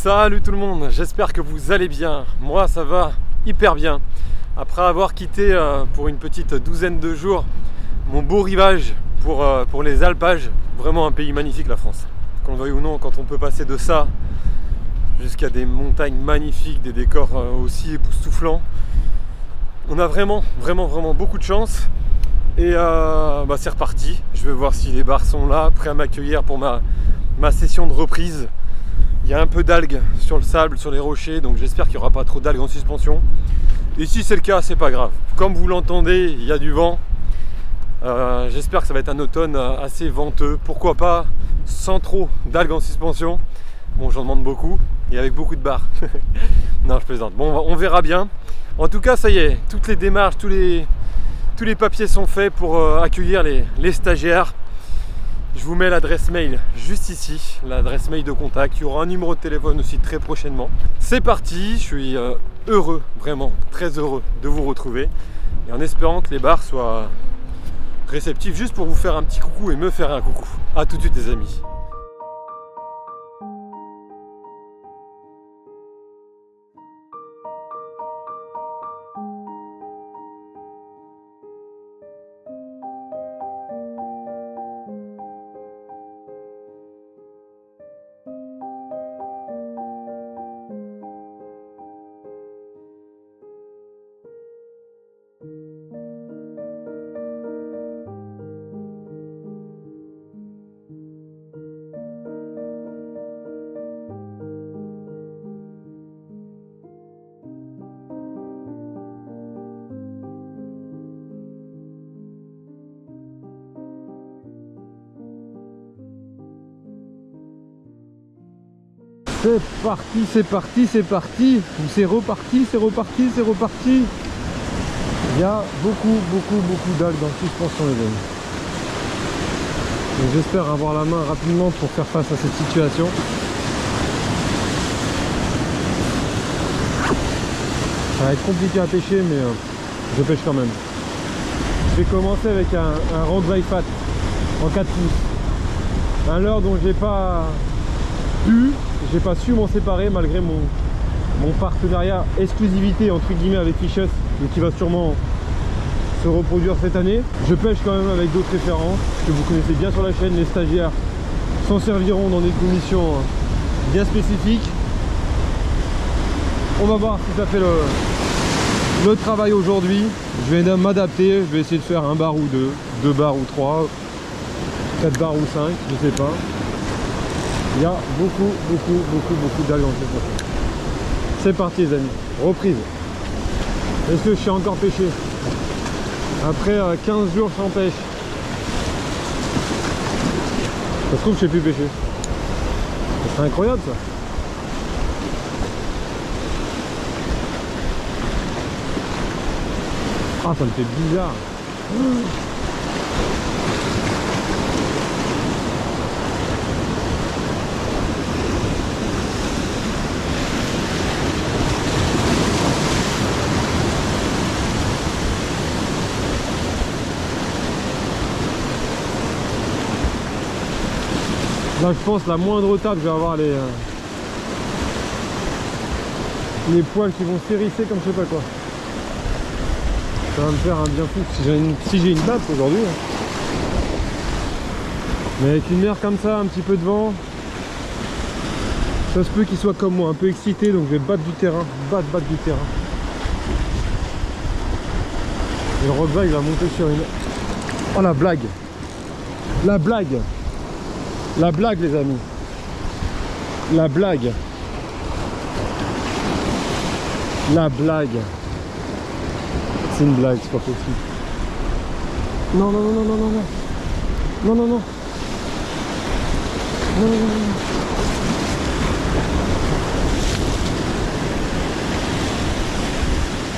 Salut tout le monde, j'espère que vous allez bien. Moi ça va hyper bien. Après avoir quitté pour une petite douzaine de jours mon beau rivage pour les alpages, vraiment un pays magnifique la France. Qu'on le veuille ou non, quand on peut passer de ça jusqu'à des montagnes magnifiques, des décors aussi époustouflants, on a vraiment beaucoup de chance. Et c'est reparti. Je vais voir si les bars sont là, prêts à m'accueillir pour ma session de reprise. Il y a un peu d'algues sur le sable, sur les rochers, donc j'espère qu'il n'y aura pas trop d'algues en suspension. Et si c'est le cas, c'est pas grave. Comme vous l'entendez, il y a du vent. J'espère que ça va être un automne assez venteux. Pourquoi pas sans trop d'algues en suspension. Bon, j'en demande beaucoup. Et avec beaucoup de barres. Non, je plaisante. Bon, on verra bien. En tout cas, ça y est, toutes les démarches, tous les papiers sont faits pour accueillir les stagiaires. Je vous mets l'adresse mail juste ici, l'adresse mail de contact. Il y aura un numéro de téléphone aussi très prochainement. C'est parti, je suis heureux, vraiment très heureux de vous retrouver. Et en espérant que les bars soient réceptifs juste pour vous faire un petit coucou et me faire un coucou. A tout de suite les amis. C'est parti, c'est parti, c'est parti. C'est reparti, c'est reparti, c'est reparti. Il y a beaucoup d'algues en suspension les amis. Donc j'espère avoir la main rapidement pour faire face à cette situation. Ça va être compliqué à pêcher mais je pêche quand même. Je vais commencer avec un Rockville Fat en 4 pouces. Un leurre dont j'ai pas su m'en séparer malgré mon partenariat exclusivité entre guillemets avec Fishes, mais qui va sûrement se reproduire cette année. Je pêche quand même avec d'autres références que vous connaissez bien sur la chaîne. Les stagiaires s'en serviront dans des conditions bien spécifiques. On va voir si ça fait le travail aujourd'hui. Je vais m'adapter, je vais essayer de faire un bar ou deux bars ou 3, 4 bars ou 5, je sais pas. Il y a beaucoup d'algues en suspension. C'est parti les amis, reprise. Est-ce que je sais encore pêcher après 15 jours sans pêche? Ça se trouve je sais plus pêcher. Ça serait incroyable ça. Ah, ça me fait bizarre. Là je pense la moindre tape, je vais avoir les poils qui vont s'hérisser comme je sais pas quoi. Ça va me faire un bien fou si j'ai une tape aujourd'hui. Mais avec une mer comme ça, un petit peu de vent, ça se peut qu'il soit comme moi, un peu excité, donc je vais battre du terrain, battre du terrain. Et le Rockville il va monter sur une... Oh la blague. La blague. La blague les amis. La blague. La blague. C'est une blague, c'est pas possible. Non. Non.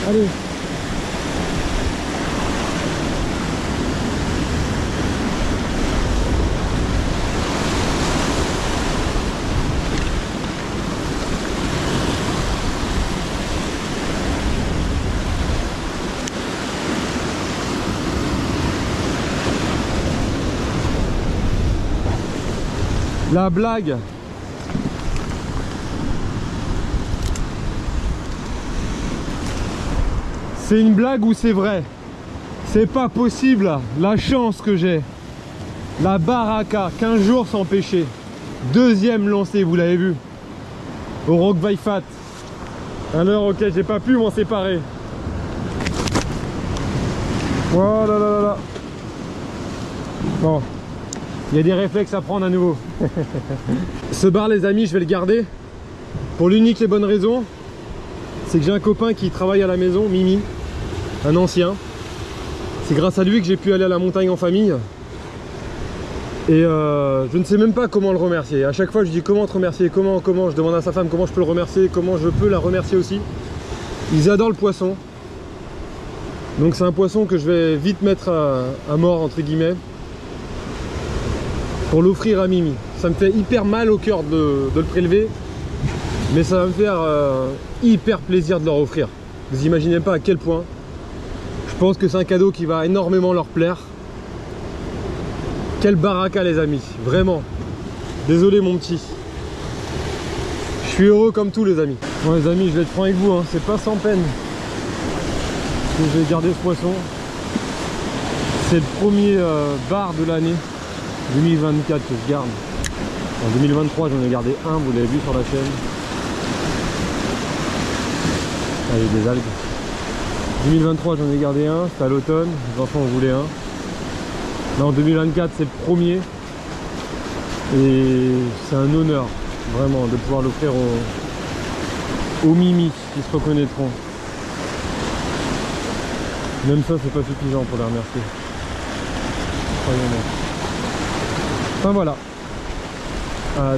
Allez. La blague. C'est une blague ou c'est vrai? C'est pas possible là. La chance que j'ai. La baraka, 15 jours sans pêcher. Deuxième lancé, vous l'avez vu. Au Rock Vaifat. Alors ok, j'ai pas pu m'en séparer. Voilà là là là. Bon, il y a des réflexes à prendre à nouveau. Ce bar les amis, je vais le garder. Pour l'unique et bonne raison, c'est que j'ai un copain qui travaille à la maison, Mimi. Un ancien. C'est grâce à lui que j'ai pu aller à la montagne en famille. Et je ne sais même pas comment le remercier. À chaque fois je dis comment te remercier, comment, je demande à sa femme comment je peux le remercier, comment je peux la remercier aussi. Ils adorent le poisson. Donc c'est un poisson que je vais vite mettre à mort entre guillemets. Pour l'offrir à Mimi. Ça me fait hyper mal au cœur de le prélever. Mais ça va me faire hyper plaisir de leur offrir. Vous imaginez pas à quel point. Je pense que c'est un cadeau qui va énormément leur plaire. Quel baraka les amis, vraiment. Désolé mon petit. Je suis heureux comme tout les amis. Bon les amis, je vais être franc avec vous, hein. C'est pas sans peine que je vais garder ce poisson. C'est le premier bar de l'année 2024 que je garde. En 2023 j'en ai gardé un, vous l'avez vu sur la chaîne. Ah, il y a des algues. 2023 j'en ai gardé un, c'était à l'automne, les enfants en voulaient un. Là en 2024 c'est le premier. Et c'est un honneur vraiment de pouvoir l'offrir aux Mimi qui se reconnaîtront. Même ça c'est pas suffisant pour les remercier. Croyez-moi. Enfin voilà.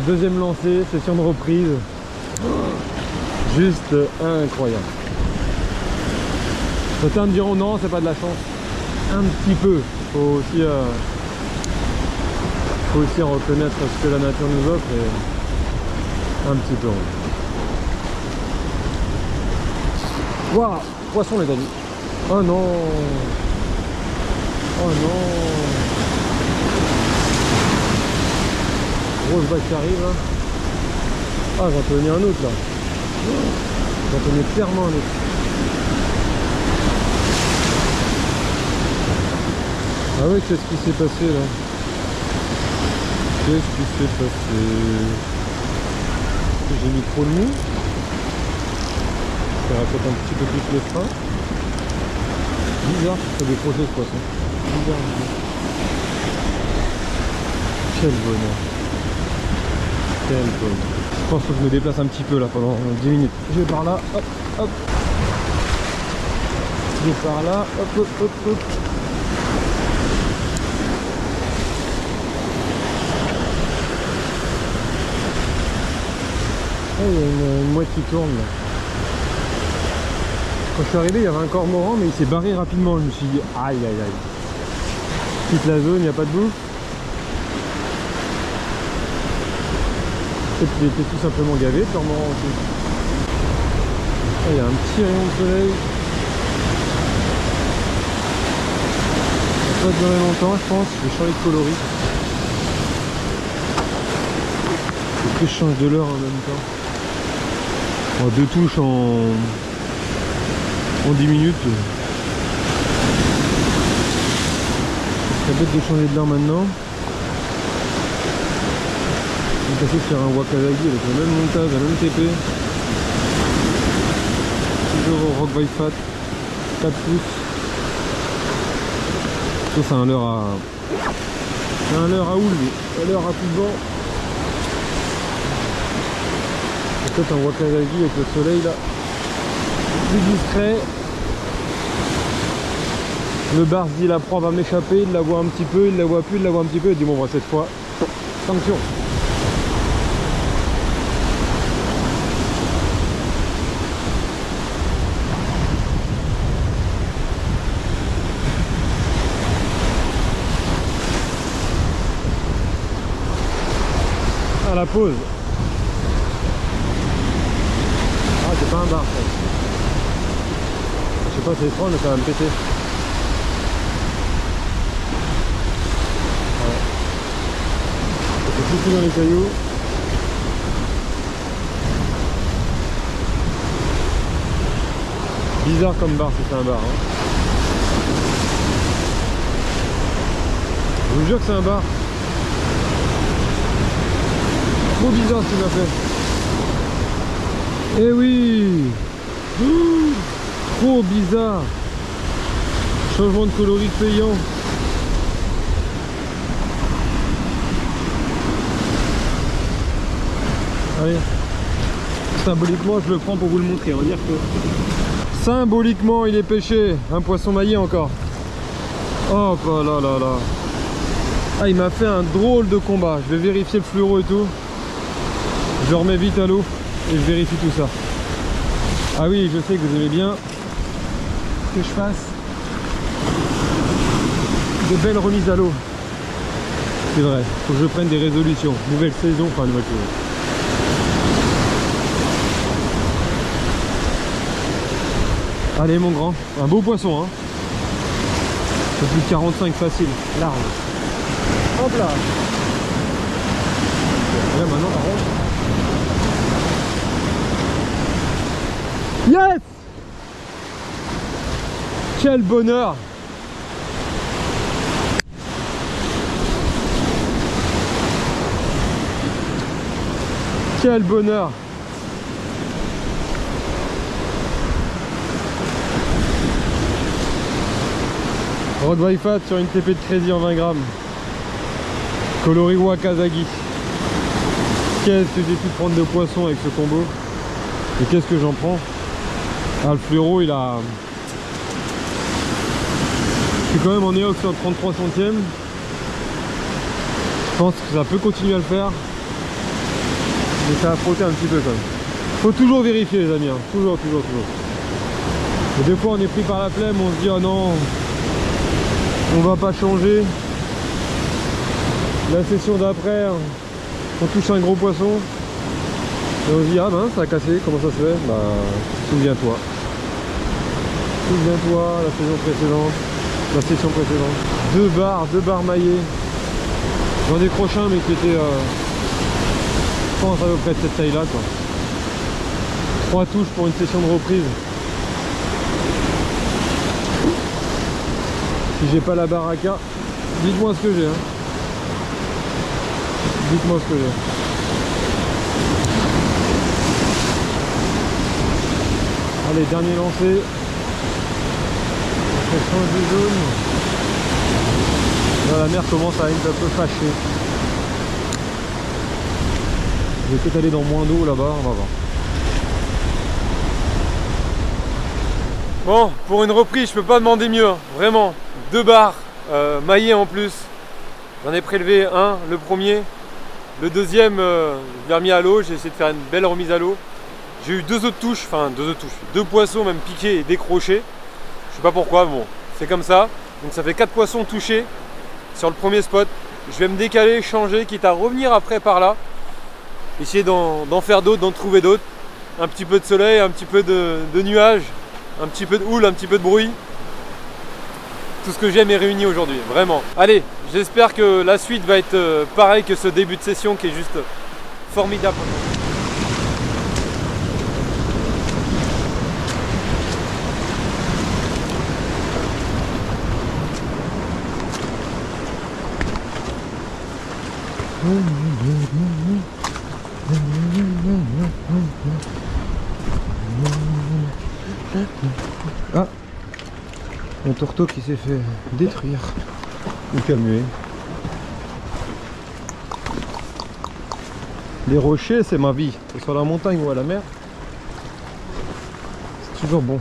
Deuxième lancée, session de reprise. Juste incroyable. Certains me diront non, c'est pas de la chance. Un petit peu. Faut aussi reconnaître ce que la nature nous offre et un petit peu. Waouh, poisson les amis. Oh non. Oh non. Grosse vague qui arrive là. Ah, j'en tenais un autre là. J'en tenais clairement un autre. Ah ouais, qu'est-ce qui s'est passé là? Qu'est-ce qui s'est passé? J'ai mis trop de mou. Ça répète un petit peu plus les freins. Bizarre, ça décroché ce poisson. Bizarre. Quel bonheur. Quel bonheur. Je pense que je me déplace un petit peu là pendant 10 minutes. Je vais par là, hop, hop. Je vais par là, hop, hop, hop, hop. Oh, il y a une mouette qui tourne là. Quand je suis arrivé, il y avait un cormoran, mais il s'est barré rapidement. Je me suis dit, aïe aïe aïe. Quitte la zone, il n'y a pas de bouffe. Peut-être qu'il était tout simplement gavé, le cormoran aussi. Ah, il y a un petit rayon de soleil. Ça va pas durer longtemps, je pense. Je vais changer de coloris. Est-ce que je change de l'heure en même temps? Bon, 2 touches en 10 minutes. C'est bête de changer de l'heure maintenant. Je vais passer sur un Wakazagi avec le même montage, la même TP. Toujours au Rock Vaifat, 4 pouces. Ça c'est un leurre à... C'est un leurre à houle, un leurre à coup de vent. Peut-être un Wakazagi avec le soleil là. Plus discret. Le bar se dit la proie va m'échapper, il la voit un petit peu, il la voit plus, il la voit un petit peu, il dit bon bah cette fois, sanction. À la pause. Ah c'est pas un bar ça. Je sais pas c'est étrange mais ça va me péter. Tout dans les cailloux. Bizarre comme bar, c'est un bar. Hein. Je vous jure que c'est un bar. Trop bizarre ce qu'il m'a fait. Eh oui. Trop bizarre. Changement de coloris payant. Allez. Symboliquement, je le prends pour vous le montrer. On va dire que symboliquement, il est pêché. Un poisson maillé encore. Oh là là là. Ah, il m'a fait un drôle de combat. Je vais vérifier le fluoro et tout. Je le remets vite à l'eau et je vérifie tout ça. Ah oui, je sais que vous aimez bien que je fasse de belles remises à l'eau. C'est vrai, faut que je prenne des résolutions. Nouvelle saison, enfin nouvelle saison. Allez mon grand, un beau poisson hein. C'est plus de 45 facile, large. Hop là. Et là maintenant par contre. Yes! Quel bonheur! Quel bonheur! Rod Wi-Fi sur une TP de crédit en 20 grammes. Coloris Wakazagi. Qu'est-ce que j'ai pu prendre de poisson avec ce combo? Et qu'est-ce que j'en prends? Ah, le fluoro il a... Je suis quand même en éox sur 33 centièmes. Je pense que ça peut continuer à le faire. Mais ça a frotté un petit peu quand même. Faut toujours vérifier les amis, hein. Toujours. Et des fois on est pris par la flemme, on se dit oh non, on va pas changer. La session d'après, on touche un gros poisson. Et on se dit ah mince ça a cassé, comment ça se fait? Bah souviens-toi. Souviens-toi la saison précédente, la session précédente. Deux barres maillées. J'en décroche un mais qui était je pense à peu près de cette taille là quoi. 3 touches pour une session de reprise. Si j'ai pas la baraka, dites-moi ce que j'ai hein. Dites-moi ce que j'ai. Allez, dernier lancé. On change de zone. Là, la mer commence à être un peu fâchée. Je vais peut-être aller dans moins d'eau là-bas, on va voir. Bon, pour une reprise, je peux pas demander mieux, hein. Vraiment. 2 barres maillées en plus. J'en ai prélevé un, le premier. Le deuxième, je l'ai remis à l'eau, j'ai essayé de faire une belle remise à l'eau. J'ai eu 2 autres touches, enfin 2 autres touches, 2 poissons même piqués et décrochés. Je sais pas pourquoi, bon, c'est comme ça. Donc ça fait 4 poissons touchés sur le premier spot. Je vais me décaler, changer, quitte à revenir après par là. Essayer d'en faire d'autres, d'en trouver d'autres. Un petit peu de soleil, un petit peu de nuages, un petit peu de houle, un petit peu de bruit. Tout ce que j'aime est réuni aujourd'hui, vraiment. Allez, j'espère que la suite va être pareil que ce début de session qui est juste formidable. Ah, un tourteau qui s'est fait détruire ou calmer. Les rochers, c'est ma vie. Que ce soit à la montagne ou à la mer, c'est toujours bon.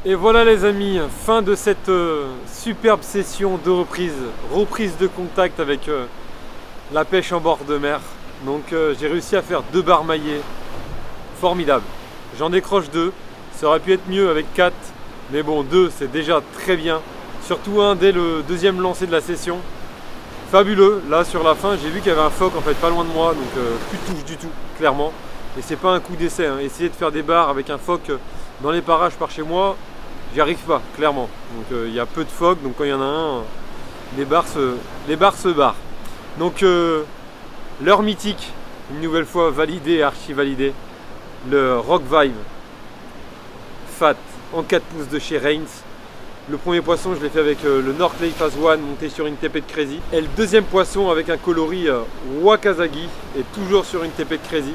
Et voilà les amis, fin de cette superbe session de reprise de contact avec la pêche en bord de mer. Donc j'ai réussi à faire 2 barres maillées, formidable. J'en décroche 2, ça aurait pu être mieux avec 4, mais bon 2 c'est déjà très bien. Surtout un dès le deuxième lancer de la session. Fabuleux, là sur la fin j'ai vu qu'il y avait un phoque en fait pas loin de moi, donc plus de touche du tout, clairement. Et c'est pas un coup d'essai, hein. Essayer de faire des barres avec un phoque dans les parages par chez moi, j'y arrive pas, clairement. Donc il y a peu de phoques, donc quand il y en a un, les barres se barrent. Donc l'heure mythique, une nouvelle fois validée, archi validée, le Rock Vibe Fat en 4 pouces de chez Rains. Le premier poisson, je l'ai fait avec le North Lake Phase 1 monté sur une TP de Crazy. Et le deuxième poisson avec un coloris Wakazagi et toujours sur une TP de Crazy.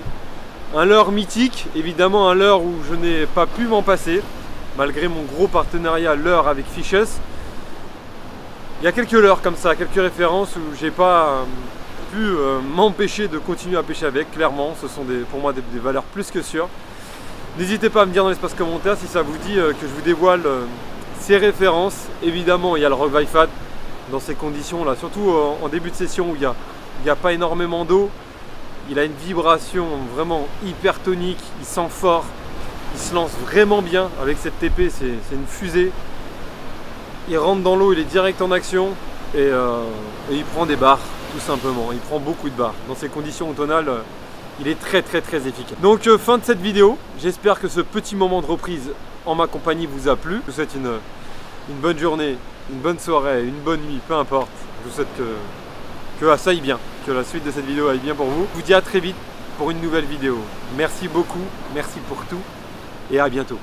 Un leurre mythique, évidemment un leurre où je n'ai pas pu m'en passer, malgré mon gros partenariat leurre avec Fishes. Il y a quelques leurres comme ça, quelques références où j'ai pas pu m'empêcher de continuer à pêcher avec, clairement. Ce sont pour moi des valeurs plus que sûres. N'hésitez pas à me dire dans l'espace commentaire si ça vous dit que je vous dévoile ces références. Évidemment, il y a le Rock Vibe Fat dans ces conditions là, surtout en début de session où il n'y a pas énormément d'eau. Il a une vibration vraiment hyper tonique, il sent fort, il se lance vraiment bien avec cette TP, c'est une fusée. Il rentre dans l'eau, il est direct en action et il prend des barres tout simplement, il prend beaucoup de barres. Dans ces conditions automnales, il est très efficace. Donc fin de cette vidéo, j'espère que ce petit moment de reprise en ma compagnie vous a plu. Je vous souhaite une bonne journée, une bonne soirée, une bonne nuit, peu importe. Je vous souhaite que ça aille bien, que la suite de cette vidéo aille bien pour vous. Je vous dis à très vite pour une nouvelle vidéo. Merci beaucoup, merci pour tout et à bientôt.